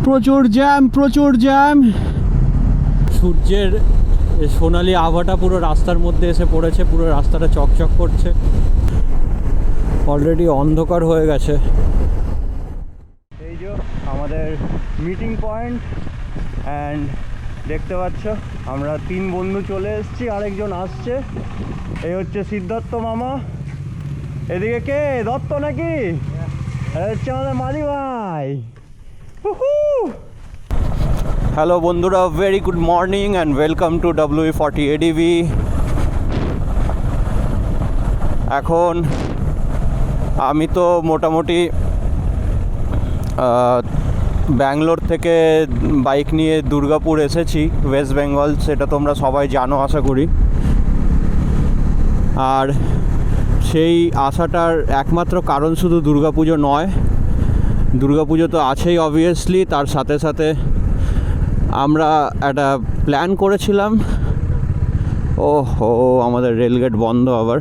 প্রচুর জ্যাম। সূর্যের সোনালি আভাটা পুরো রাস্তার মধ্যে এসে পড়েছে, পুরো রাস্তাটা চকচক করছে, অলরেডি অন্ধকার হয়ে গেছে। এই যে আমাদের মিটিং পয়েন্ট, অ্যান্ড দেখতে পাচ্ছ আমরা 3 বন্ধু চলে এসেছি, আরেকজন আসছে। এই হচ্ছে সিদ্ধার্থ মামা, এদিকে কে দত্ত নাকি, হচ্ছে আমাদের মালি ভাই। হ্যালো বন্ধুরা, very good morning and welcome to WE40 ADV। এখন আমি তো মোটামুটি ব্যাঙ্গালোর থেকে বাইক নিয়ে দুর্গাপুর এসেছি, ওয়েস্ট বেঙ্গল, সেটা তোমরা সবাই জানো আশা করি। আর সেই আসাটার একমাত্র কারণ শুধু দুর্গাপুজো নয়, দুর্গাপুজো তো আছেই অবভিয়াসলি, তার সাথে সাথে আমরা একটা প্ল্যান করেছিলাম। আমাদের রেলগেট বন্ধ আবার।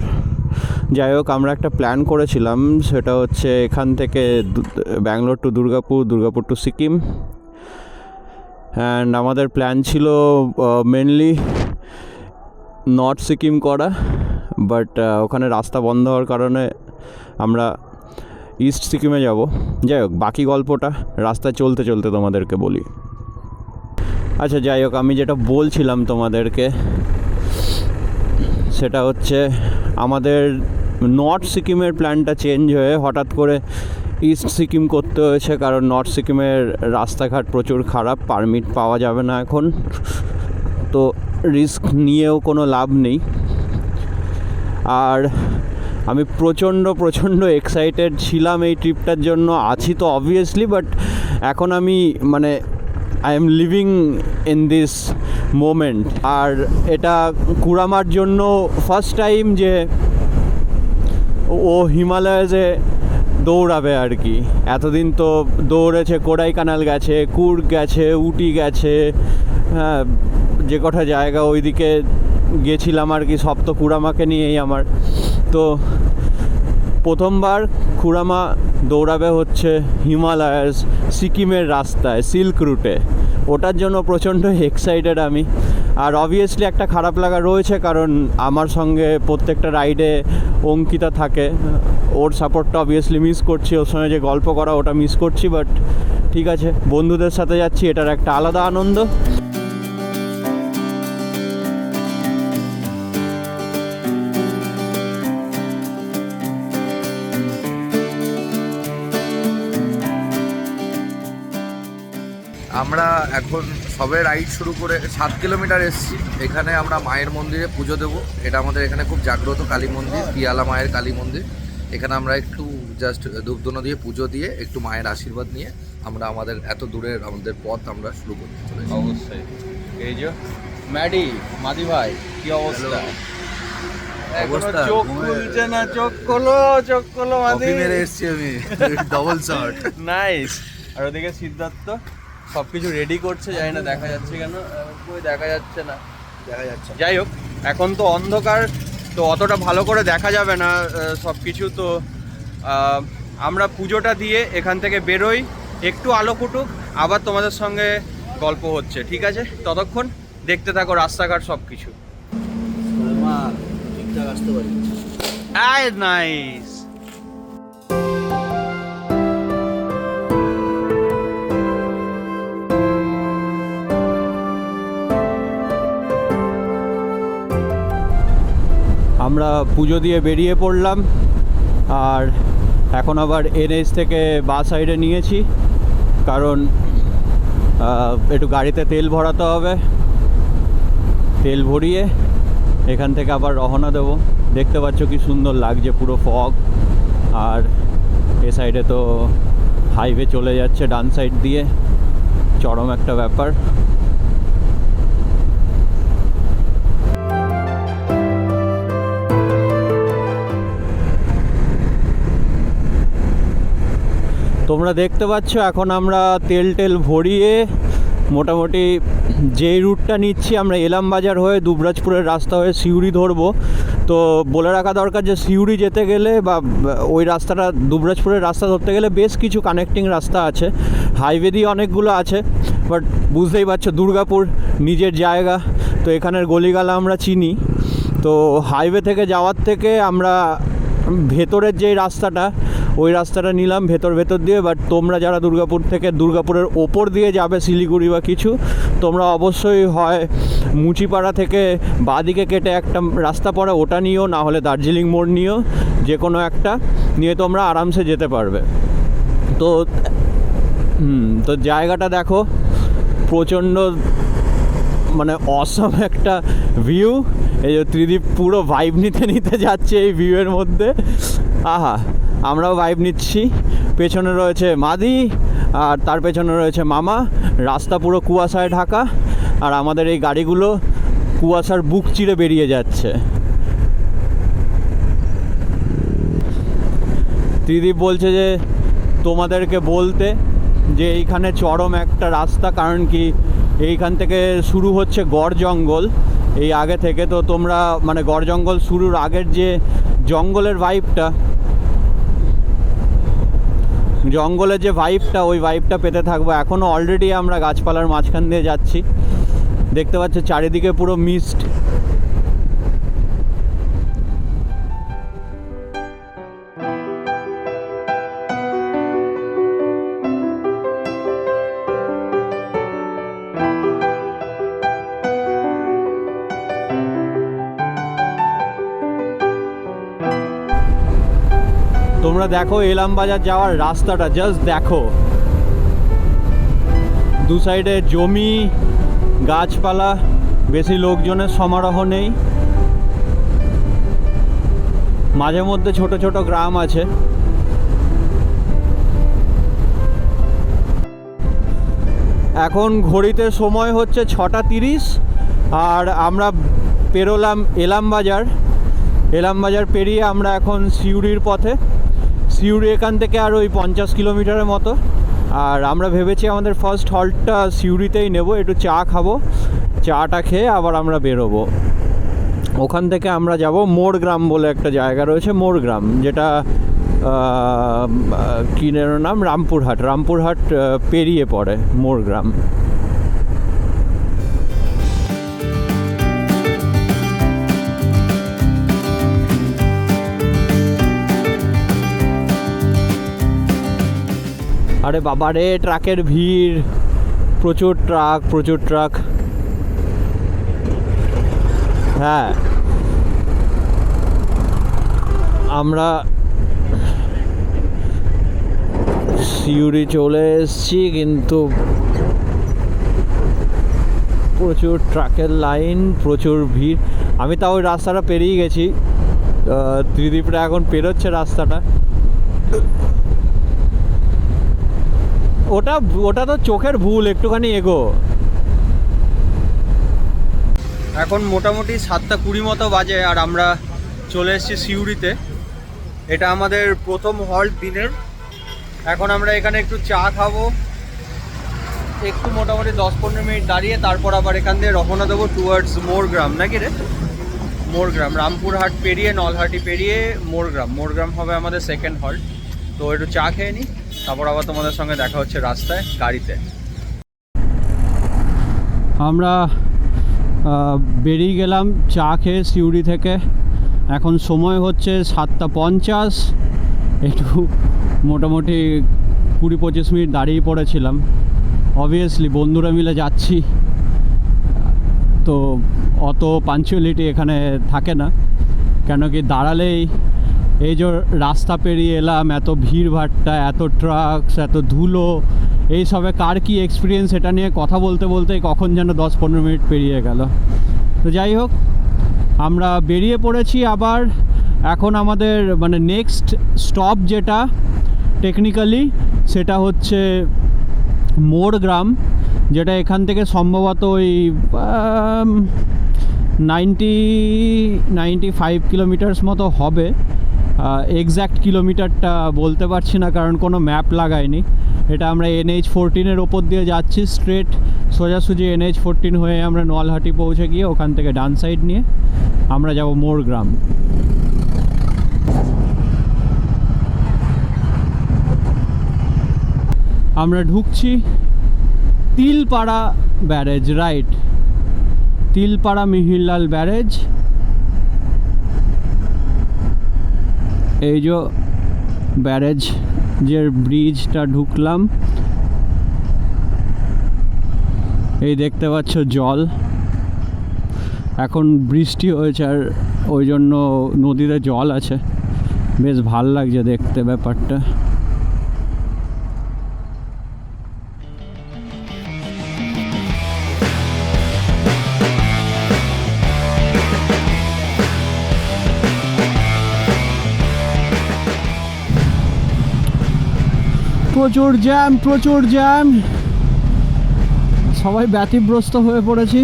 যাই হোক, আমরা একটা প্ল্যান করেছিলাম, সেটা হচ্ছে এখান থেকে Bangalore to Durgapur to Sikkim. And আমাদের প্ল্যান ছিল মেনলি নর্থ সিকিম করা, বাট ওখানে রাস্তা বন্ধ হওয়ার কারণে আমরা ইস্ট সিকিমে যাব। যাই হোক, বাকি গল্পটা রাস্তায় চলতে চলতে তোমাদেরকে বলি। আচ্ছা, যাই হোক, আমি যেটা বলছিলাম তোমাদেরকে সেটা হচ্ছে আমাদের নর্থ সিকিমের প্ল্যানটা চেঞ্জ হয়ে হঠাৎ করে ইস্ট সিকিম করতে হয়েছে, কারণ নর্থ সিকিমের রাস্তাঘাট প্রচুর খারাপ, পারমিট পাওয়া যাবে না এখন, তো রিস্ক নিয়েও কোনো লাভ নেই। আর আমি প্রচণ্ড এক্সাইটেড ছিলাম এই ট্রিপটার জন্য, আছি তো অবভিয়াসলি, বাট এখন আমি I am living in this moment. আর এটা কুরামার জন্য ফার্স্ট টাইম যে ও হিমালয়াসে দৌড়াবে আর কি। এতদিন তো দৌড়েছে, কোডাইকানাল গেছে, কুর্গ গেছে, উটি গেছে, হ্যাঁ, যে কটা জায়গা ওইদিকে গেছিলাম আর কি, সব তো কুরামাকে নিয়েই আমার। তো প্রথমবার কুরামা দৌড়াবে হচ্ছে হিমালয়াস সিকিমের রাস্তায়, সিল্ক রুটে। ওটার জন্য প্রচণ্ড এক্সাইটেড আমি। আর অবভিয়াসলি একটা খারাপ লাগা রয়েছে, কারণ আমার সঙ্গে প্রত্যেকটা রাইডে অঙ্কিতা থাকে, ওর সাপোর্টটা অবভিয়াসলি মিস করছি, ওর সঙ্গে যে গল্প করা ওটা মিস করছি, বাট ঠিক আছে, বন্ধুদের সাথে যাচ্ছি, এটার একটা আলাদা আনন্দ। আমরা এখন সবে রাইড শুরু করে 7 কিলোমিটার এসেছি। এখানে আমরা মায়ের মন্দিরে পুজো দেবো। এটা আমাদের এখানে খুব জাগ্রত কালী মন্দির, পিয়ালা মায়ের কালী মন্দির। এখানে আমরা একটু জাস্ট ধূপধুনো দিয়ে পুজো দিয়ে একটু মায়ের আশীর্বাদ নিয়ে আমরা আমাদের এত দূরের আমাদের পথ আমরা শুরু করতে চলেছি। অবশ্যই। এই যে ম্যাডি, মাদি ভাই, কি অবস্থা? অবস্থা চোখ খুলছে না, চোখ খোলো মাদি। কপি মেরে এসেছি আমি, ডবল শট। নাইস। আর ওদিকে সিদ্ধার্থ সবকিছু রেডি করছে, জানি না দেখা যাচ্ছে কেন, কই দেখা যাচ্ছে না, দেখা যাচ্ছে। যাই হোক, এখন তো অন্ধকার, তো অতটা ভালো করে দেখা যাবে না সব কিছু। তো আমরা পুজোটা দিয়ে এখান থেকে বেরোই, একটু আলো ফুটুক, আবার তোমাদের সঙ্গে গল্প হচ্ছে, ঠিক আছে? ততক্ষণ দেখতে থাকো রাস্তাঘাট সব কিছু। ঠিকঠাক আসতে পারি। নাইস। আমরা পুজো দিয়ে বেরিয়ে পড়লাম, আর এখন আবার NH থেকে বাস সাইডে নিয়েছি, কারণ একটু গাড়িতে তেল ভরাতে হবে। তেল ভরিয়ে এখান থেকে আবার রওনা দেবো। দেখতে পাচ্ছ কি সুন্দর লাগছে, পুরো ফগ। আর এ সাইডে তো হাইওয়ে চলে যাচ্ছে ডান সাইড দিয়ে, চরম একটা ব্যাপার। তোমরা দেখতে পাচ্ছ এখন আমরা তেল ভরিয়ে মোটামুটি যেই রুটটা নিচ্ছি, আমরা এলাম বাজার হয়ে দুবরাজপুরের রাস্তা হয়ে সিউড়ি ধরবো। তো বলে রাখা দরকার যে সিউড়ি যেতে গেলে বা ওই রাস্তাটা দুবরাজপুরের রাস্তা ধরতে গেলে বেশ কিছু কানেক্টিং রাস্তা আছে, হাইওয়ে দিয়ে অনেকগুলো আছে, বাট বুঝতেই পারছো দুর্গাপুর নিজের জায়গা, তো এখানের গলিগালা আমরা চিনি। তো হাইওয়ে থেকে যাওয়ার থেকে আমরা ভেতরের যেই রাস্তাটা ওই রাস্তাটা নিলাম ভেতর দিয়ে। বাট তোমরা যারা দুর্গাপুর থেকে দুর্গাপুরের ওপর দিয়ে যাবে শিলিগুড়ি বা কিছু, তোমরা অবশ্যই হয় মুচিপাড়া থেকে বাঁদিকে কেটে একটা রাস্তা পড়ে ওটা নিও, না হলে দার্জিলিং মোড় নিও, যে কোনো একটা নিয়ে তোমরা আরামসে যেতে পারবে। তো তো জায়গাটা দেখো, প্রচণ্ড মানে অসম একটা ভিউ। এই যে ত্রিদীপ পুরো ভাইব নিতে যাচ্ছে এই ভিউয়ের মধ্যে, আহা আমরাও ভাইব নিচ্ছি। পেছনে রয়েছে মাদি আর তার পেছনে রয়েছে মামা, রাস্তা পুরো কুয়াশায় ঢাকা, আর আমাদের এই গাড়িগুলো কুয়াশার বুক চিরে বেরিয়ে যাচ্ছে। ত্রিদীপ বলছে যে তোমাদেরকে বলতে যে এইখানে চরম একটা রাস্তা, কারণ কি এইখান থেকে শুরু হচ্ছে গড় জঙ্গল এই আগে থেকে। তো তোমরা মানে গড় জঙ্গল শুরুর আগের যে জঙ্গলের ভাইবটা, জঙ্গলের যে ভাইবটা, ওই ভাইবটা পেতে থাকবো। এখনও অলরেডি আমরা গাছপালার মাঝখান দিয়ে যাচ্ছি, দেখতে পাচ্ছ চারিদিকে পুরো মিস্ট। তোমরা দেখো এলামবাজার যাওয়ার রাস্তাটা, জাস্ট দেখো দু সাইডে জমি, গাছপালা, বেশি লোকজনের সমারোহ নেই, মাঝে মধ্যে ছোট ছোট গ্রাম আছে। এখন ঘড়িতে সময় হচ্ছে 6:30 আর আমরা পেরোলাম এলামবাজার পেরিয়ে আমরা এখন সিউড়ির পথে। সিউড়ি এখান থেকে আর ওই 50 কিলোমিটারের মতো। আর আমরা ভেবেছি আমাদের ফার্স্ট হল্টটা সিউড়িতেই নেব, একটু চা খাবো, চাটা খেয়ে আবার আমরা বেরোবো। ওখান থেকে আমরা যাব মোড়গ্রাম বলে একটা জায়গা রয়েছে, মোড়গ্রাম, যেটা কী নাম, রামপুরহাট পেরিয়ে পড়ে মোড়গ্রাম। আরে বাবা রে, ট্রাকের ভিড়, প্রচুর ট্রাক। হ্যাঁ, আমরা সিউড়ি চলে এসেছি, কিন্তু প্রচুর ট্রাকের লাইন, প্রচুর ভিড়। আমি তাও ওই রাস্তাটা পেরিয়ে গেছি, ত্রিদীপরা এখন পেরোচ্ছে রাস্তাটা। ওটা তো চোখের ভুল, একটুখানি এগো। এখন মোটামুটি 7:20 মতো বাজে আর আমরা চলে এসেছি সিউড়িতে। এটা আমাদের প্রথম হল্ট দিনের। এখন আমরা এখানে একটু চা খাবো, একটু মোটামুটি 10-15 মিনিট দাঁড়িয়ে তারপর আবার এখান দিয়ে রওনা দেবো টুয়ার্ডস মোড়গ্রাম, নাকি রে? মোড়গ্রাম, রামপুরহাট পেরিয়ে নলহাটি পেরিয়ে মোড়গ্রাম হবে আমাদের সেকেন্ড হল্ট। তো একটু চা খেয়ে নিই, তারপর আবার তোমাদের সঙ্গে দেখা হচ্ছে রাস্তায় গাড়িতে। আমরা বেরিয়ে গেলাম চা খেয়ে সিউড়ি থেকে। এখন সময় হচ্ছে 7:50। একটু মোটামুটি 20-25 মিনিট দাঁড়িয়ে পড়েছিলাম। অবভিয়াসলি বন্ধুরা মিলে যাচ্ছি, তো অত পাঞ্চুয়ালিটি এখানে থাকে না, কেন কি দাঁড়ালেই এই যে রাস্তা পেরিয়ে এলাম, এত ভিড়ভাট্টা, এত ট্রাকস, এত ধুলো, এই সবে কার কি এক্সপিরিয়েন্স এটা নিয়ে কথা বলতেই কখন যেন 10-15 মিনিট পেরিয়ে গেল। তো যাই হোক, আমরা বেরিয়ে পড়েছি আবার। এখন আমাদের মানে নেক্সট স্টপ যেটা টেকনিক্যালি, সেটা হচ্ছে মোড়গ্রাম, যেটা এখান থেকে সম্ভবত ওই 90-95 কিলোমিটার্স মতো হবে। এক্স্যাক্ট কিলোমিটারটা বলতে পারছি না, কারণ কোনো ম্যাপ লাগাইনি। এটা আমরা NH-14 ওপর দিয়ে যাচ্ছি স্ট্রেট সোজাসুজি NH14 হয়ে আমরা নলহাটি পৌঁছে গিয়ে ওখান থেকে ডান সাইড নিয়ে আমরা যাব মোরগ্রাম। আমরা ঢুকছি Tilpara barrage, right, Tilpara Mihirlal barrage. এই যে ব্যারেজ যে ব্রিজটা ঢুকলাম, এই দেখতে পাচ্ছ জল, এখন বৃষ্টি হয়েছে আর ওই জন্য নদীতে জল আছে, বেশ ভাল লাগছে দেখতে ব্যাপারটা। প্রচুর জ্যাম, প্রচুর জ্যাম, সবাই ব্যতিব্যস্ত হয়ে পড়েছি।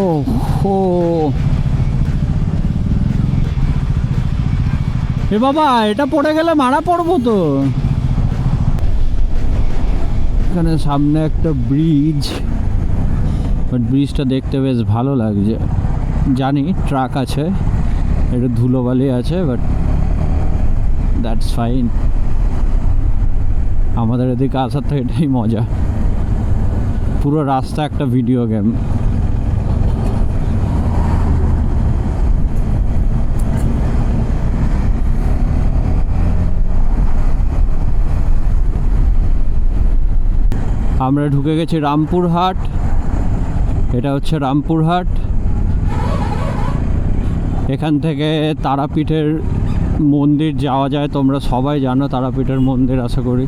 ও হো, এ বাবা, এটা পড়ে গেলে মারা পড়বো তো। এখানে সামনে একটা ব্রিজ, বাট ব্রিজটা দেখতে বেশ ভালো লাগছে। জানি ট্রাক আছে, একটু ধুলোবালি আছে, বাট দ্যাটস ফাইন। আমাদের এদিকে আসার তো এটাই মজা, পুরো রাস্তা একটা ভিডিও গেম। আমরা ঢুকে গেছি রামপুরহাট, এটা হচ্ছে রামপুরহাট। এখান থেকে তারাপীঠের মন্দির যাওয়া যায়, তোমরা সবাই জানো তারাপীঠের মন্দির আশা করি।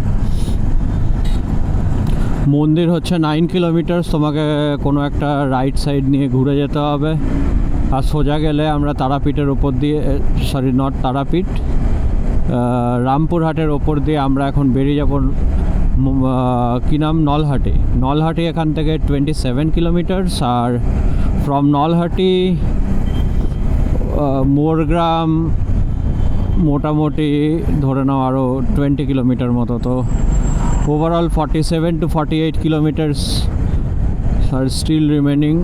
মন্দির হচ্ছে 9 কিলোমিটার, তোমাকে কোনো একটা রাইট সাইড নিয়ে ঘুরে যেতে হবে, আর সোজা গেলে আমরা তারাপীঠের ওপর দিয়ে, সরি নট তারাপীঠ, রামপুরহাটের ওপর দিয়ে আমরা এখন বেরিয়ে যাব কী নাম, নলহাটি। নলহাটি এখান থেকে 27 কিলোমিটার্স, আর ফ্রম নলহাটি মোরগ্রাম মোটামুটি ধরে নাও আরও 20 কিলোমিটার মতো। তো ওভারঅল 47 to 48 কিলোমিটার্স আর স্টিল রিমেনিং।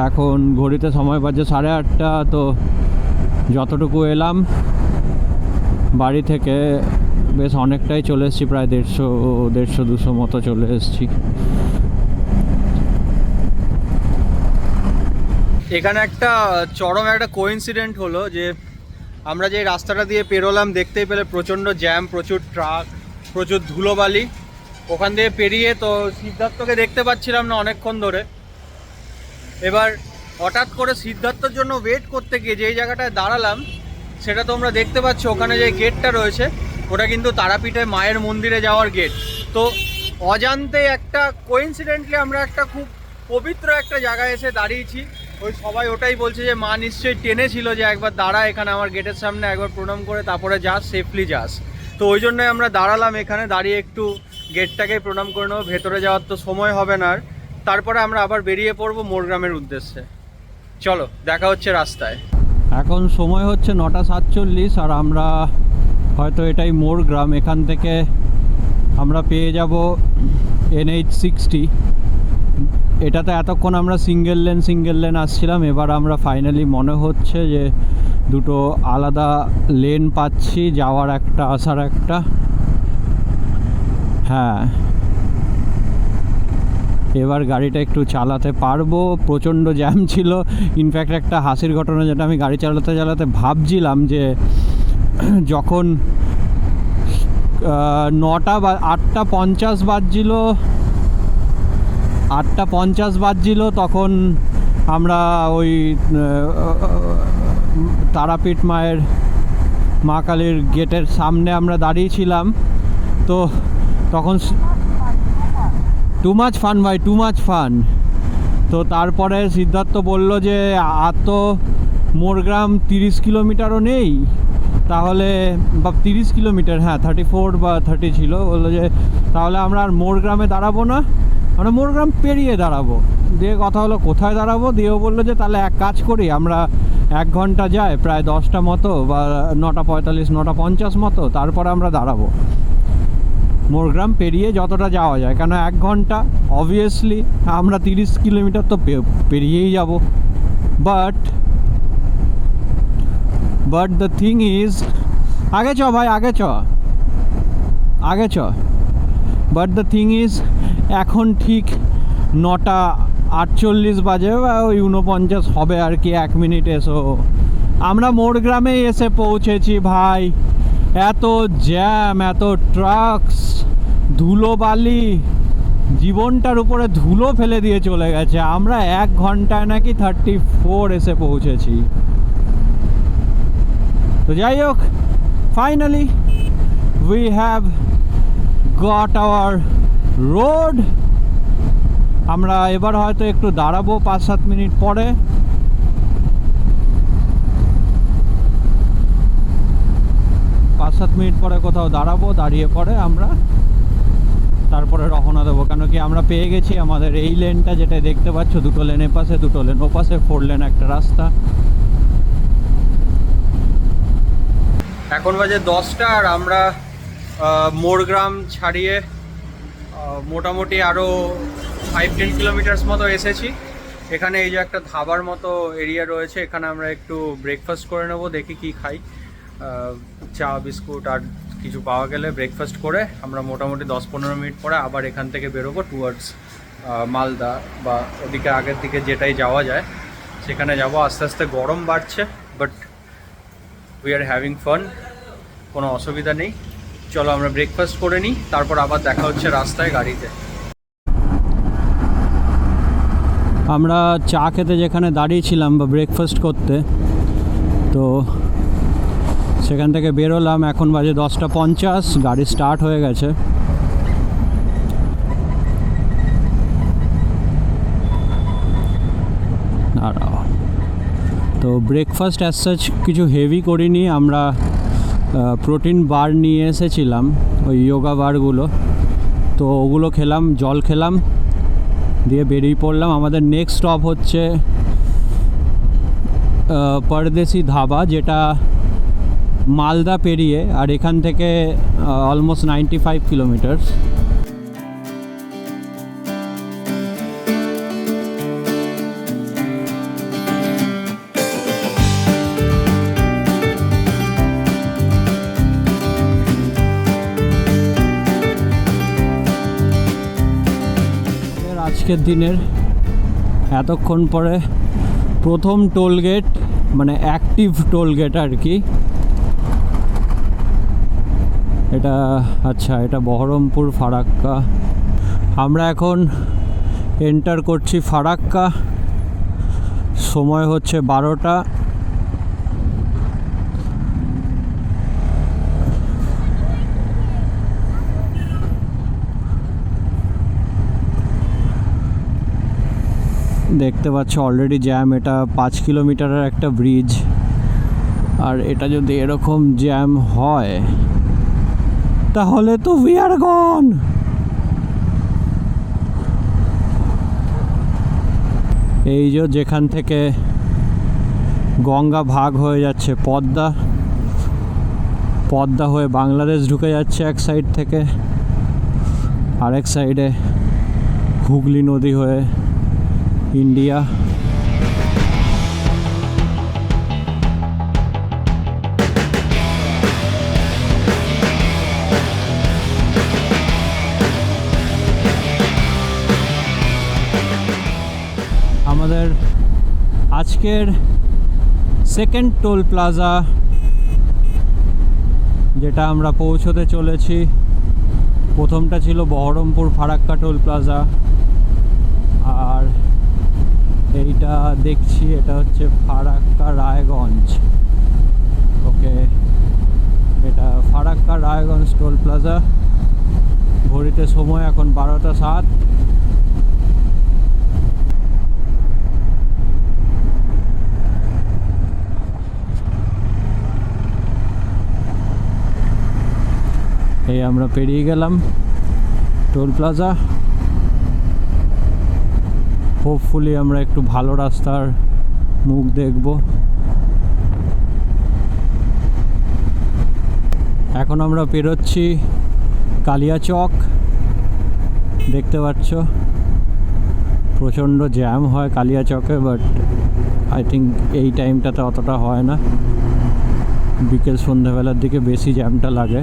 এখন ঘড়িতে সময় বাজে 8:30, তো যতটুকু এলাম বাড়ি থেকে বেশ অনেকটাই চলে এসেছি, প্রায় 150-200 মতো চলে এসেছি। এখানে একটা চরম একটা কোইন্সিডেন্ট হলো যে আমরা যে রাস্তাটা দিয়ে পেরোলাম, দেখতেই পেলে প্রচণ্ড জ্যাম, প্রচুর ট্রাক, প্রচুর ধুলোবালি। ওখান দিয়ে পেরিয়ে তো সিদ্ধার্থকে দেখতে পাচ্ছিলাম না অনেকক্ষণ ধরে। এবার হঠাৎ করে সিদ্ধার্থর জন্য ওয়েট করতে গিয়ে যেই জায়গাটায় দাঁড়ালাম, সেটা তোমরা দেখতে পাচ্ছ, ওখানে যে গেটটা রয়েছে ওটা কিন্তু তারাপীঠে মায়ের মন্দিরে যাওয়ার গেট। তো অজান্তে একটা কোইন্সিডেন্টলি আমরা একটা খুব পবিত্র একটা জায়গায় এসে দাঁড়িয়েছি। ওই সবাই ওটাই বলছে যে মা নিশ্চয়ই টেনেছিল যে একবার দাঁড়া এখানে আমার গেটের সামনে, একবার প্রণাম করে তারপরে যাস, সেফলি যাস। তো ওই জন্যই আমরা দাঁড়ালাম এখানে, দাঁড়িয়ে একটু গেটটাকে প্রণাম করে নেবো, ভেতরে যাওয়ার তো সময় হবে না আর। তারপরে আমরা আবার বেরিয়ে পড়বো মোরগ্রামের উদ্দেশ্যে। চলো, দেখা হচ্ছে রাস্তায়। এখন সময় হচ্ছে 9:47, আর আমরা হয়তো এটাই মোরগ্রাম। এখান থেকে আমরা পেয়ে যাব NH60। এটাতে এতক্ষণ আমরা সিঙ্গেল লেন আসছিলাম, এবার আমরা ফাইনালি মনে হচ্ছে যে দুটো আলাদা লেন পাচ্ছি, যাওয়ার একটা আসার একটা। হ্যাঁ, এবার গাড়িটা একটু চালাতে পারবো। প্রচণ্ড জ্যাম ছিল। ইনফ্যাক্ট একটা হাসির ঘটনা, যেটা আমি গাড়ি চালাতে ভাবছিলাম যে যখন 8:50 বাজছিল, তখন আমরা ওই তারাপীঠ মায়ের মা কালীর গেটের সামনে আমরা দাঁড়িয়েছিলাম। তো তখন টু মাচ ফান। তো তারপরে সিদ্ধার্থ বলল যে আর তো মোরগ্রাম 30 কিলোমিটারও নেই, তাহলে বা 30 কিলোমিটার, হ্যাঁ 34 বা 30 ছিল। বললো যে তাহলে আমরা আর মোরগ্রামে দাঁড়াবো না, আমরা মোরগ্রাম পেরিয়ে দাঁড়াবো। দিয়ে কথা হলো কোথায় দাঁড়াবো, দিয়েও বললো যে তাহলে এক কাজ করি, আমরা 1 ঘন্টা যায় প্রায় 10টা মতো বা 9:45 9:50 মতো, তারপরে আমরা দাঁড়াবো মোরগ্রাম পেরিয়ে যতটা যাওয়া যায়, কেন 1 ঘন্টা অবভিয়াসলি আমরা 30 কিলোমিটার তো পেরিয়েই যাব। বাট দ্য থিং ইজ, আগে চ ভাই, আগে চ। বাট দ্য থিং ইজ এখন ঠিক 9:48 বাজে বা ওই 49 হবে আর কি, 1 মিনিট। এসো আমরা মোরগ্রামে এসে পৌঁছেছি ভাই। এত জ্যাম, এত ট্রাকস, ধুলো বালি, জীবনটার উপরে ধুলো ফেলে দিয়ে চলে গেছে। আমরা 1 ঘন্টায় নাকি 34 এসে পৌঁছেছি। তো যাই হোক, finally we have got hour road. আমরা এবার হয়তো একটু দাঁড়াবো 5-7 মিনিট পরে। কোথাও দাঁড়াবো, দাঁড়িয়ে পরে আমরা তারপরে রওনা দেবো। কেন কি আমরা পেয়ে গেছি আমাদের এই লেনটা, যেটা দেখতে পাচ্ছ, 2টো লেন এপাশে 2টো লেন ওপাশে, 4 লেন একটা রাস্তা। এখন বাজে 10টা আর আমরা মোরগ্রাম ছাড়িয়ে মোটামুটি আরও 5-10 কিলোমিটার্স মতো এসেছি। এখানে এই যে একটা ধাবার মতো এরিয়া রয়েছে, এখানে আমরা একটু ব্রেকফাস্ট করে নেব, দেখি কি খাই। চা বিস্কুট আর কিছু পাওয়া গেলে ব্রেকফাস্ট করে আমরা মোটামুটি 10-15 মিনিট পরে আবার এখান থেকে বেরোবো টুয়ার্ডস মালদা বা ওদিকে আগের দিকে যেটাই যাওয়া যায় সেখানে যাব। আস্তে আস্তে গরম বাড়ছে, but we are having fun, কোনো অসুবিধা নেই। চলো আমরা ব্রেকফাস্ট করে নিই, তারপর আবার দেখা হচ্ছে রাস্তায় গাড়িতে। আমরা চা খেতে যেখানে দাঁড়িয়েছিলাম বা ব্রেকফাস্ট করতে, তো সেখান থেকে বেরোলাম। এখন বাজে 10:50, গাড়ি স্টার্ট হয়ে গেছে। তো ব্রেকফাস্ট অ্যাজ সাচ কিছু হেভি করিনি আমরা, প্রোটিন বার নিয়ে এসেছিলাম, ওই যোগা বারগুলো, তো ওগুলো খেলাম, জল খেলাম, দিয়ে বেরিয়ে পড়লাম। আমাদের নেক্সট স্টপ হচ্ছে পরদেশি ধাবা, যেটা মালদা পেরিয়ে, আর এখান থেকে অলমোস্ট 95 কিলোমিটার। আজকের দিনের এতক্ষণ পরে প্রথম টোল গেট, মানে অ্যাক্টিভ টোল গেট আর কি এটা। আচ্ছা, এটা বহরমপুর ফারাক্কা। আমরা এখন এন্টার করছি ফারাক্কা। সময় হচ্ছে 12টা। দেখতে পাচ্ছ অলরেডি জ্যাম। এটা 5 কিলোমিটারের একটা ব্রিজ, আর এটা যদি এরকম জ্যাম হয় তাহলে তো উই আর গন। এই যে যেখান থেকে গঙ্গা ভাগ হয়ে যাচ্ছে, পদ্মা হয়ে বাংলাদেশ ঢুকে যাচ্ছে এক সাইড থেকে, আরেক সাইডে হুগলি নদী হয়ে ইন্ডিয়া। আমাদের আজকের সেকেন্ড টোল প্লাজা যেটা আমরা পৌঁছতে চলেছি, প্রথমটা ছিল বহরমপুর ফারাক্কা টোল প্লাজা, আর এইটা দেখছি এটা হচ্ছে ফারাক্কা রায়গঞ্জ। ওকে, এটা ফারাক্কা রায়গঞ্জ টোল প্লাজা। ঘড়িতে সময় এখন 12টা 7। এই আমরা পেরিয়ে গেলাম টোল প্লাজা। হোপফুলি আমরা একটু ভালো রাস্তার মুখ দেখব। এখন আমরা পেরোচ্ছি কালিয়াচক। দেখতে পাচ্ছ প্রচণ্ড জ্যাম হয় কালিয়াচকে, বাট আই থিঙ্ক এই টাইমটাতে অতটা হয় না, বিকেল সন্ধ্যাবেলার দিকে বেশি জ্যামটা লাগে।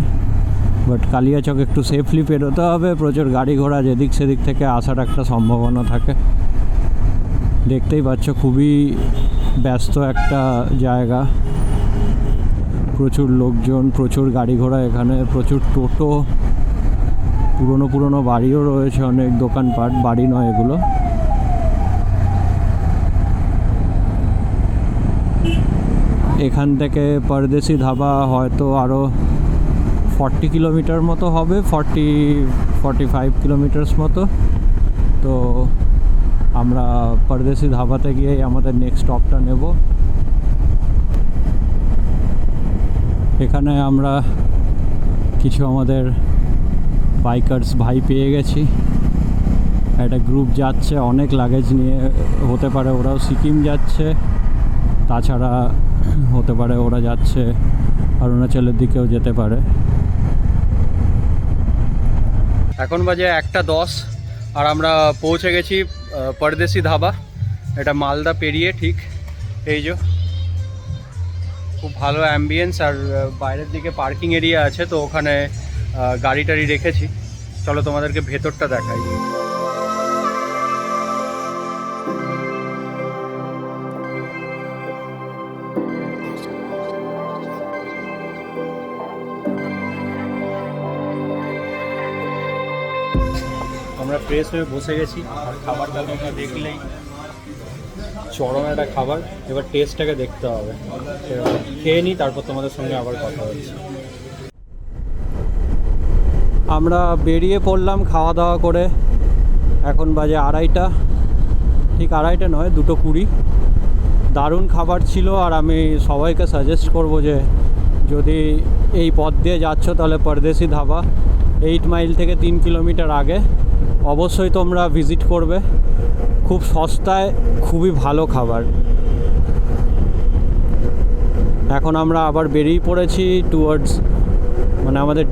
বাট কালিয়াচক একটু সেফলি পেরোতে হবে, প্রচুর গাড়ি ঘোড়া যেদিক সেদিক থেকে আসার একটা সম্ভাবনা থাকে। দেখতেই পাচ্ছ খুবই ব্যস্ত একটা জায়গা, প্রচুর লোকজন, প্রচুর গাড়ি ঘোড়া এখানে, প্রচুর টোটো, পুরনো পুরনো বাড়িও রয়েছে, অনেক দোকানপাট, বাড়ি নয় এগুলো। এখান থেকে পরদেশি ধাবা হয়তো আরও 40 কিলোমিটার মতো হবে, 45 কিলোমিটার্স মতো। তো আমরা পরদেশি ধাবাতে গিয়ে আমাদের নেক্সট স্টপটা নেব। এখানে আমরা কিছু আমাদের বাইকার্স ভাই পেয়ে গেছি, একটা গ্রুপ যাচ্ছে অনেক লাগেজ নিয়ে, হতে পারে ওরাও সিকিম যাচ্ছে, তাছাড়া হতে পারে ওরা যাচ্ছে অরুণাচলের দিকেও যেতে পারে। এখন বাজে 1:10 আর আমরা পৌঁছে গেছি পরদেশি ধাবা। এটা মালদা পেরিয়ে ঠিক এই যে, খুব ভালো অ্যাম্বিয়েন্স, আর বাইরের দিকে পার্কিং এরিয়া আছে, তো ওখানে গাড়ি টাড়ি রেখেছি। চলো তোমাদেরকে ভেতরটা দেখাই। আমরা ফ্রেশ হয়ে বসে গেছি, আর খাবারটা তোমরা দেখলেই চরম একটা খাবার। এবার টেস্টটাকে দেখতে হবে, খেয়ে নিই, তারপর তোমাদের সঙ্গে আবার কথা হচ্ছে। আমরা বেরিয়ে পড়লাম খাওয়া দাওয়া করে, এখন বাজে 2:30, ঠিক 2:30 নয়, 2:20। দারুণ খাবার ছিল, আর আমি সবাইকে সাজেস্ট করব যে যদি এই পথ দিয়ে যাচ্ছ তাহলে পরদেশি ধাবা 8 মাইল থেকে 3 কিলোমিটার আগে অবশ্যই তোমরা ভিজিট করবে। খুব সস্তায় খুবই ভালো খাবার। এখন আমরা আবার বেরিয়ে পড়েছি টুয়ার্ডস, মানে আমাদের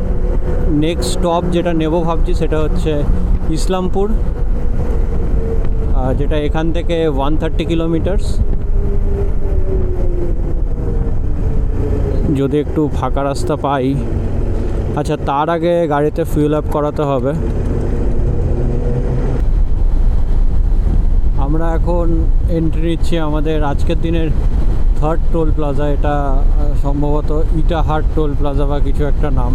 নেক্সট স্টপ যেটা নেব ভাবছি সেটা হচ্ছে ইসলামপুর, যেটা এখান থেকে 130 কিলোমিটার্স। যদি একটু ফাঁকা রাস্তা পাই। আচ্ছা, তার আগে গাড়িতে ফুয়েল আপ করাতে হবে। আমরা এখন এন্ট্রি নিচ্ছি আমাদের আজকের দিনের 3rd টোল প্লাজা। এটা সম্ভবত ইটাহার টোল প্লাজা বা কিছু একটা নাম,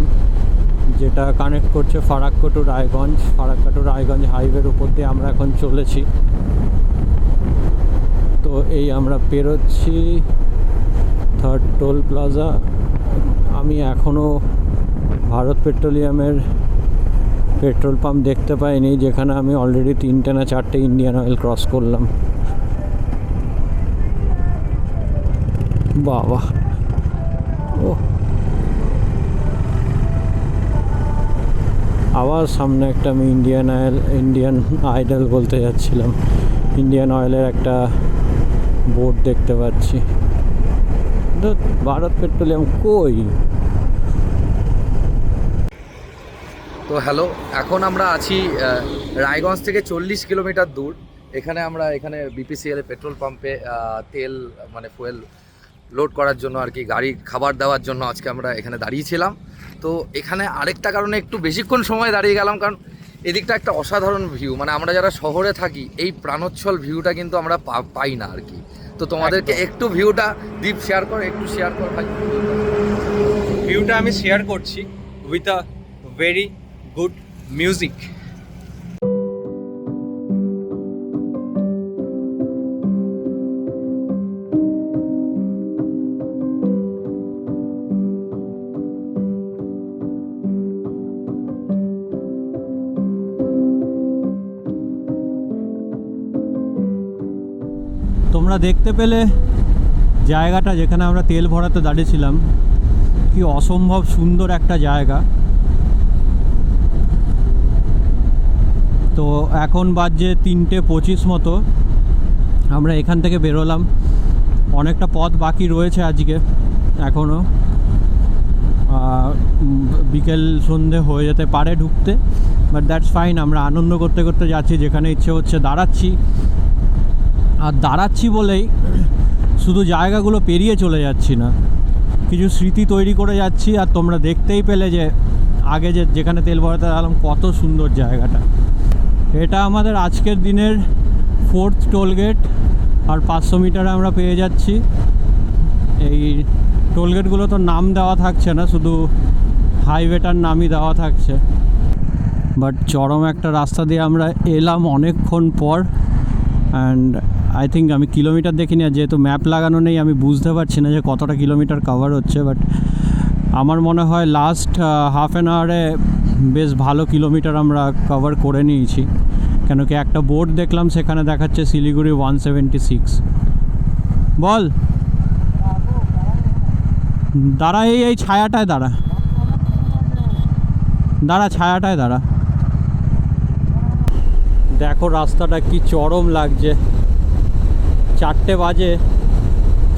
যেটা কানেক্ট করছে ফারাক্কা টু রায়গঞ্জ। ফারাক্কা টু রায়গঞ্জ হাইওয়ের উপর দিয়ে আমরা এখন চলেছি। তো এই আমরা পেরোচ্ছি 3rd টোল প্লাজা। আমি এখনও ভারত পেট্রোলিয়ামের পেট্রোল পাম্প দেখতে পাইনি, যেখানে আমি অলরেডি 3টে না 4টে ইন্ডিয়ান অয়েল ক্রস করলাম। বাবা, ও আবার সামনে একটা, আমি ইন্ডিয়ান আইডল বলতে যাচ্ছিলাম, ইন্ডিয়ান অয়েলের একটা বোর্ড দেখতে পাচ্ছি। তো ভারত পেট্রোলিয়াম কই? তো হ্যালো, এখন আমরা আছি রায়গঞ্জ থেকে 40 কিলোমিটার দূর। এখানে বিপিসিএল পেট্রোল পাম্পে তেল মানে ফুয়েল লোড করার জন্য আর কি, গাড়ি খাবার দেওয়ার জন্য আজকে আমরা এখানে দাঁড়িয়েছিলাম। তো এখানে আরেকটা কারণে একটু বেশিক্ষণ সময় দাঁড়িয়ে গেলাম, কারণ এদিকটা একটা অসাধারণ ভিউ, মানে আমরা যারা শহরে থাকি এই প্রাণোচ্ছল ভিউটা কিন্তু আমরা পাই না আর কি। তো তোমাদেরকে একটু ভিউটা দীপ শেয়ার কর, একটু শেয়ার কর ভাই। ভিউটা আমি শেয়ার করছি with a very good music. তোমরা দেখতে পেলে জায়গাটা যেখানে আমরা তেল ভরাতে দাঁড়িয়েছিলাম, কি অসম্ভব সুন্দর একটা জায়গা। তো এখন বাজে 3:25 মতো, আমরা এখান থেকে বেরোলাম। অনেকটা পথ বাকি রয়েছে আজকে এখনও। বিকেল সন্ধে হয়ে যেতে পারে ঢুকতে, বাট দ্যাটস ফাইন। আমরা আনন্দ করতে করতে যাচ্ছি, যেখানে ইচ্ছে হচ্ছে দাঁড়াচ্ছি। আর দাঁড়াচ্ছি বলেই শুধু জায়গাগুলো পেরিয়ে চলে যাচ্ছি না, কিছু স্মৃতি তৈরি করে যাচ্ছি। আর তোমরা দেখতেই পেলে যে আগে যেখানে তেল ভরাতে গেলাম কত সুন্দর জায়গাটা। এটা আমাদের আজকের দিনের 4th টোলগেট, আর 500 মিটারে আমরা পেয়ে যাচ্ছি। এই টোলগেটগুলো তো নাম দেওয়া থাকছে না, শুধু হাইওয়েটার নামই দেওয়া থাকছে। বাট চরম একটা রাস্তা দিয়ে আমরা এলাম অনেকক্ষণ পর। অ্যান্ড আই থিঙ্ক, আমি কিলোমিটার দেখিনি, আর যেহেতু ম্যাপ লাগানো নেই আমি বুঝতে পারছি না যে কতটা কিলোমিটার কভার হচ্ছে। বাট আমার মনে হয় লাস্ট হাফ অ্যান আওয়ারে বেশ ভালো কিলোমিটার আমরা কভার করে নিয়েছি। কেন কি একটা বোর্ড দেখলাম, সেখানে দেখাচ্ছে শিলিগুড়ি 176। বল দাঁড়া, এই ছায়াটায় দাঁড়া, ছায়াটায় দাঁড়া। দেখো রাস্তাটা কি চরম লাগছে। 4টে বাজে,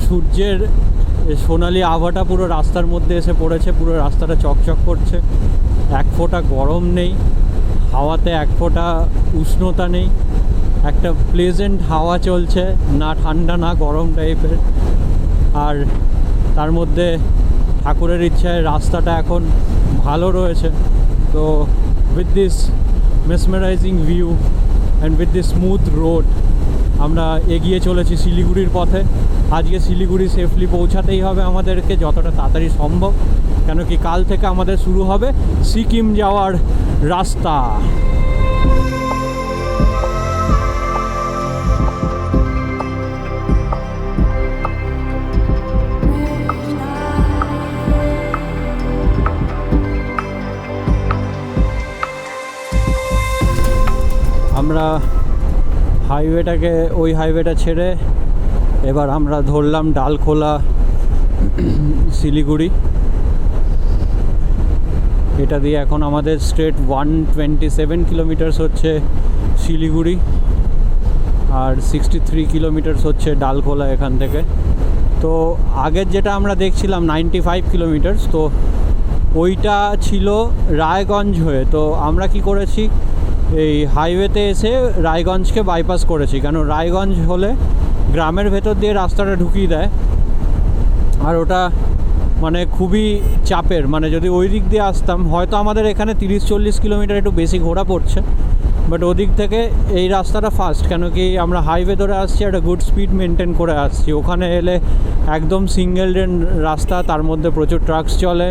সূর্যের সোনালি আভাটা পুরো রাস্তার মধ্যে এসে পড়েছে, পুরো রাস্তাটা চকচক করছে। এক ফোঁটা গরম নেই, হাওয়াতে এক ফোঁটা উষ্ণতা নেই, একটা প্লেজেন্ট হাওয়া চলছে, না ঠান্ডা না গরম টাইপের। আর তার মধ্যে ঠাকুরের ইচ্ছায় রাস্তাটা এখন ভালো রয়েছে। তো with this mesmerising view and with this smooth road আমরা এগিয়ে চলেছি শিলিগুড়ির পথে। আজকে শিলিগুড়ি সেফলি পৌঁছাতেই হবে আমাদেরকে, যতটা তাড়াতাড়ি সম্ভব। কেন কি কাল থেকে আমাদের শুরু হবে সিকিম যাওয়ার রাস্তা। আমরা ওই হাইওয়েটা ছেড়ে এবার আমরা ধরলাম ডালখোলা শিলিগুড়ি। এটা দিয়ে এখন আমাদের স্ট্রেট 127 কিলোমিটার্স হচ্ছে শিলিগুড়ি, আর 63 কিলোমিটার্স হচ্ছে ডালখোলা এখান থেকে। তো আগের যেটা আমরা দেখছিলাম 95 কিলোমিটার্স, তো ওইটা ছিল রায়গঞ্জ হয়ে। তো আমরা কি করেছি, এই হাইওয়েতে এসে রায়গঞ্জকে বাইপাস করেছি। কেন রায়গঞ্জ হলে গ্রামের ভেতর দিয়ে রাস্তাটা ঢুকিয়ে দেয়, আর ওটা মানে খুবই চাপের। মানে যদি ওই দিক দিয়ে আসতাম, হয়তো আমাদের এখানে 30-40 কিলোমিটার একটু বেশি ঘোরা পড়ছে, বাট ওদিক থেকে এই রাস্তাটা ফাস্ট। কেন কি আমরা হাইওয়ে ধরে আসছি, একটা গুড স্পিড মেনটেন করে আসছি। ওখানে এলে একদম সিঙ্গেল লেন রাস্তা, তার মধ্যে প্রচুর ট্রাকস চলে,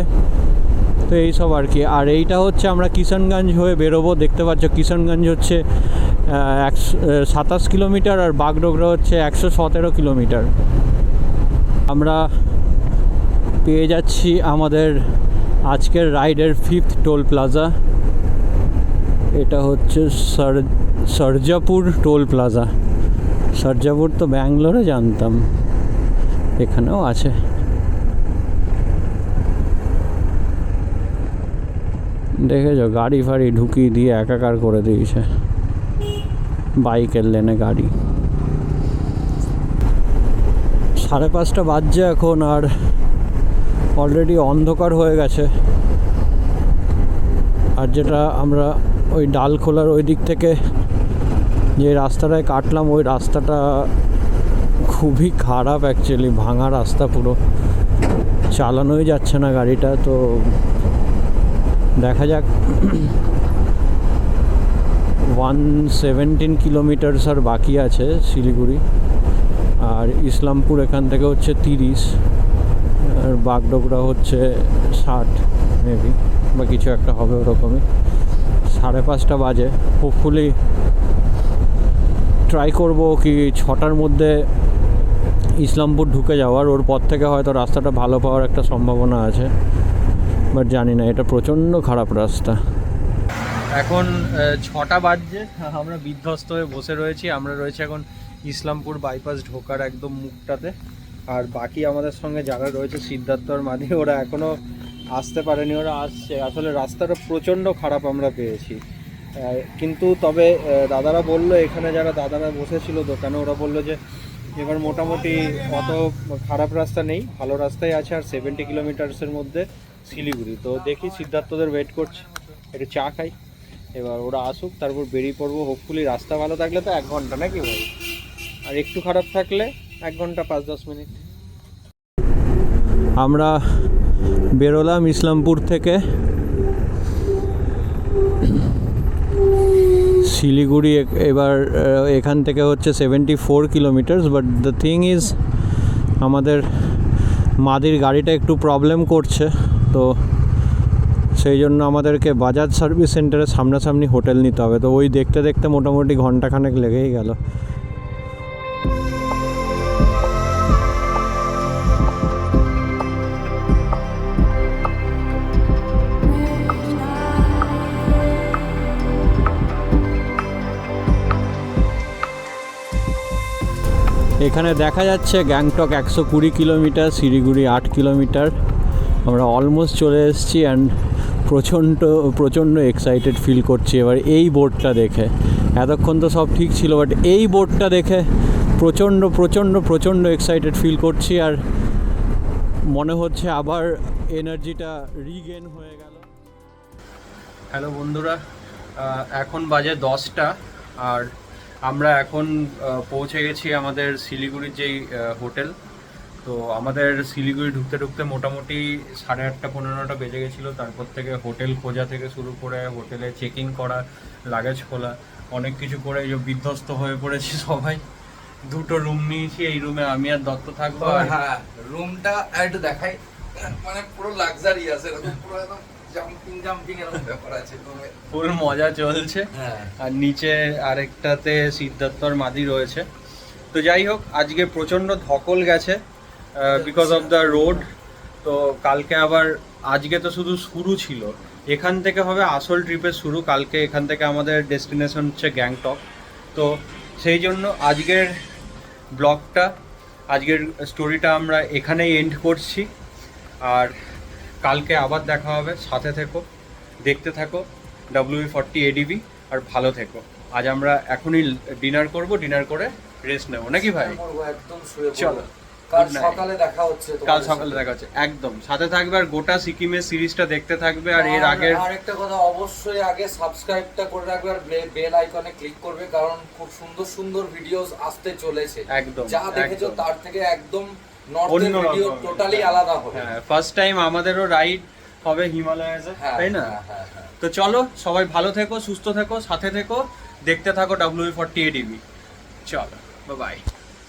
তো এইসব আর কি। আর এইটা হচ্ছে আমরা কিষানগঞ্জ হয়ে বেরোবো। দেখতে পাচ্ছ কিষানগঞ্জ হচ্ছে 127 কিলোমিটার, আর বাগডোগরা হচ্ছে 117 কিলোমিটার। আমরা পেয়ে যাচ্ছি আমাদের আজকের রাইডের 5th টোল প্লাজা। এটা হচ্ছে সরজাপুর টোল প্লাজা। সরজাপুর তো ব্যাঙ্গালোরে জানতাম, এখানেও আছে। দেখেছো গাড়ি ফাড়ি ঢুকিয়ে দিয়ে একাকার করে দিয়েছে, বাইকের লেনে গাড়ি। 5:30 বাজছে এখন, আর অলরেডি অন্ধকার হয়ে গেছে। আর যেটা আমরা ওই ডালখোলার ওই দিক থেকে যে রাস্তাটায় কাটলাম, ওই রাস্তাটা খুবই খারাপ অ্যাকচুয়ালি, ভাঙা রাস্তা, পুরো চালানোই যাচ্ছে না গাড়িটা। তো দেখা যাক। 117 কিলোমিটারস আর বাকি আছে শিলিগুড়ি, আর ইসলামপুর এখান থেকে হচ্ছে 30, আর বাগডোগরা হচ্ছে 60 মেবি, বা কিছু একটা হবে ওরকমই। 5:30 বাজে। হোপফুলি ট্রাই করব কি 6টার মধ্যে ইসলামপুর ঢুকে যাওয়ার। ওর পর থেকে হয়তো রাস্তাটা ভালো পাওয়ার একটা সম্ভাবনা আছে, বাট জানি না। এটা প্রচণ্ড খারাপ রাস্তা। এখন 6টা বাজছে, আমরা বিধ্বস্ত হয়ে বসে রয়েছি। আমরা রয়েছি এখন ইসলামপুর বাইপাস ঢোকার একদম মুখটাতে। আর বাকি আমাদের সঙ্গে যারা রয়েছে, সিদ্ধার্থ আর মাদি, ওরা এখনও আসতে পারেনি, ওরা আসছে। আসলে রাস্তাটা প্রচণ্ড খারাপ আমরা পেয়েছি, কিন্তু তবে দাদারা বললো, এখানে যারা দাদারা বসেছিল দোকানে, ওরা বললো যে এবার মোটামুটি অত খারাপ রাস্তা নেই, ভালো রাস্তাই আছে। আর 70 কিলোমিটার্সের মধ্যে শিলিগুড়ি। তো দেখি সিদ্ধার্থদের ওয়েট করছি, একটু চা খাই, এবার ওরা আসুক তারপর বেরিয়ে পড়বো। হোপফুলি রাস্তা ভালো থাকলে তো 1 ঘন্টা, নাকি ভাই? আর একটু খারাপ থাকলে 1 ঘন্টা 5-10 মিনিট। আমরা বেরোলাম ইসলামপুর থেকে। শিলিগুড়ি এবার এখান থেকে হচ্ছে 74 kilometres, but the thing is আমাদের মাদির গাড়িটা একটু প্রবলেম করছে, তো সেই জন্য আমাদেরকে বাজাজ সার্ভিস সেন্টারের সামনাসামনি হোটেল নিতে হবে। তো ওই দেখতে দেখতে মোটামুটি ঘন্টাখানেক লেগেই গেল। এখানে দেখা যাচ্ছে গ্যাংটক 120 কিলোমিটার, শিলিগুড়ি 8 কিলোমিটার। আমরা অলমোস্ট চলে এসেছি অ্যান্ড প্রচণ্ড এক্সাইটেড ফিল করছি এবার এই বোর্ডটা দেখে। এতক্ষণ তো সব ঠিক ছিল, বাট এই বোর্ডটা দেখে প্রচণ্ড এক্সাইটেড ফিল করছি, আর মনে হচ্ছে আবার এনার্জিটা রিগেন হয়ে গেল। হ্যালো বন্ধুরা, এখন বাজে 10টা, আর আমরা এখন পৌঁছে গেছি আমাদের শিলিগুড়ির যেই হোটেল। তো আমাদের শিলিগুড়ি ঢুকতে ঢুকতে মোটামুটি 8:30-9টা বেজে গেছিলো। তারপর থেকে হোটেল খোঁজা থেকে শুরু করে হোটেলে চেকিং করা, লাগেজ খোলা, অনেক কিছু করে এই যে বিধ্বস্ত হয়ে পড়েছি সবাই। 2টো রুম নিয়েছি, এই রুমে আমি আর দত্ত থাকবো। হ্যাঁ, রুমটা একটু দেখাই, মানে পুরো লাক্সারি আছে, এরকম পুরো একদম জাম্পিং এরকম ব্যাপার আছে রুমে, ফুল মজা চলছে। হ্যাঁ। আর নিচে আরেকটাতে সিদ্ধার্থর মাদি রয়েছে। তো যাই হোক, আজকে প্রচণ্ড ধকল গেছে বিকজ অফ দ্য রোড। তো কালকে আবার, আজকে তো শুধু শুরু ছিল, এখান থেকে হবে আসল ট্রিপের শুরু। কালকে এখান থেকে আমাদের ডেস্টিনেশন হচ্ছে গ্যাংটক। তো সেই জন্য আজকের ব্লগটা, আজকের স্টোরিটা আমরা এখানেই এন্ড করছি। আর কালকে আবার দেখা হবে, সাথে থেকো, দেখতে থাকো WE40 ADV, আর ভালো থেকো। আজ আমরা এখনই ডিনার করব, ডিনার করে রেস্ট নেবো, নাকি ভাই? একদম শুয়ে পড়বো। চলো, কাল Good night. সকালে দেখা হচ্ছে, কাল সকালে দেখা হচ্ছে, একদম সাথে থাকবে আর গোটা সিকিমের সিরিজটা দেখতে থাকবে। আর এর আগের আরেকটা কথা, অবশ্যই আগে সাবস্ক্রাইবটা করে রাখবে আর বেল আইকনে ক্লিক করবে, কারণ খুব সুন্দর ভিডিওস আসতে চলেছে। একদম, যা দেখেছো একদম। তার থেকে একদম নর্থের ভিডিও টোটালি আলাদা হবে। হ্যাঁ, ফার্স্ট টাইম আমাদেরও রাইড হবে হিমালয়াসে, হ্যাঁ, তাই না? হ্যাঁ। তো চলো, সবাই ভালো থেকো, সুস্থ থেকো, সাথে থেকো, দেখতে থাকো WE40 ADV। চলো, বাই বাই।